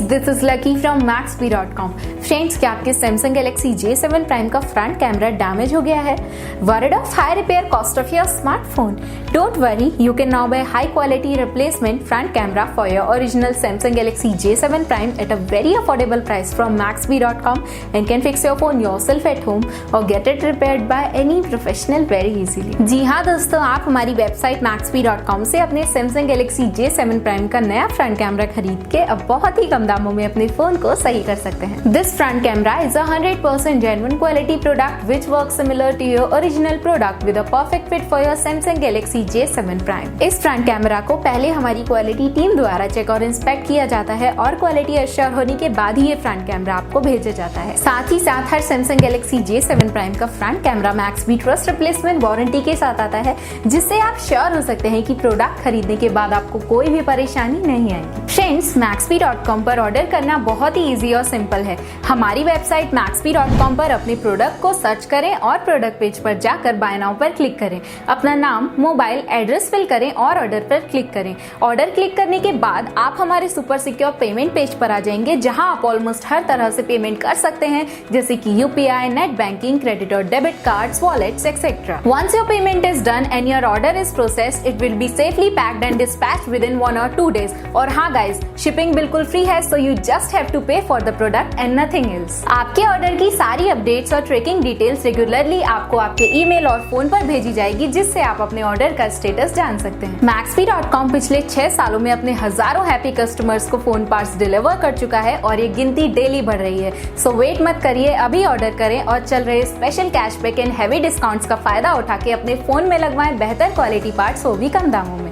This is lucky from Maxbhi.com। Friends, क्या आपके Samsung Galaxy J7 Prime का front camera damage हो गया है? Worried of high repair cost of your smartphone? Don't worry, you can now buy high quality replacement front camera for your original Samsung Galaxy J7 Prime at a very affordable price from Maxbhi.com and can fix your phone yourself at home or get it repaired by any professional very easily। जी हाँ दोस्तों, आप हमारी website Maxbhi.com से अपने Samsung Galaxy J7 Prime का नया front camera खरीद के अब बहुत ही कम दामों में अपने फोन को सही कर सकते हैं। This front camera is a 100% genuine quality product which works similar to your original product with a perfect fit for your Samsung Galaxy J7 Prime। इस फ्रंट कैमरा को पहले हमारी क्वालिटी टीम द्वारा चेक और इंस्पेक्ट किया जाता है और क्वालिटी एश्योर होने के बाद ही ये फ्रंट कैमरा आपको भेजा जाता है। साथ ही साथ हर Samsung Galaxy J7 Prime का front camera Maxbhi trust replacement warranty के साथ आता है, जिससे आप श्योर हो सकते हैं कि प्रोडक्ट खरीदने के बाद आपको कोई भी परेशानी नहीं आएगी। फ्रेंड्स, Maxbhi.com पर ऑर्डर करना बहुत ही इजी और सिंपल है। हमारी वेबसाइट Maxbhi.com पर अपने प्रोडक्ट को सर्च करें और प्रोडक्ट पेज पर जाकर बाय नाउ पर क्लिक करें। अपना नाम, मोबाइल एड्रेस फिल करें और ऑर्डर पर क्लिक करें। ऑर्डर क्लिक करने के बाद आप हमारे सुपर सिक्योर पेमेंट पेज पर आ जाएंगे, जहां आप ऑलमोस्ट हर तरह से पेमेंट कर सकते हैं, जैसे कि UPI, नेट बैंकिंग, क्रेडिट और debit cards, wallets etcetera. Once your payment is done and your order is processed, it will be safely packed and dispatched within 1 or 2 days। और हाँ गाइज, शिपिंग बिल्कुल free है, so you just have to pay for the product and nothing else। आपके order की सारी updates और tracking details regularly आपको आपके ईमेल और फोन पर भेजी जाएगी, जिससे आप अपने ऑर्डर का स्टेटस जान सकते हैं। Maxbhi.com पिछले 6 सालों में अपने हजारों हैप्पी कस्टमर्स को फोन पार्ट्स डिलीवर कर चुका है और ये गिनती डेली बढ़ रही है। सो वेट मत करिए, अभी ऑर्डर करें और चल रहे special cashback and heavy discounts का फायदा उठा के अपने फोन में लगवाएं बेहतर क्वालिटी पार्ट्स, वो भी कम दामों में।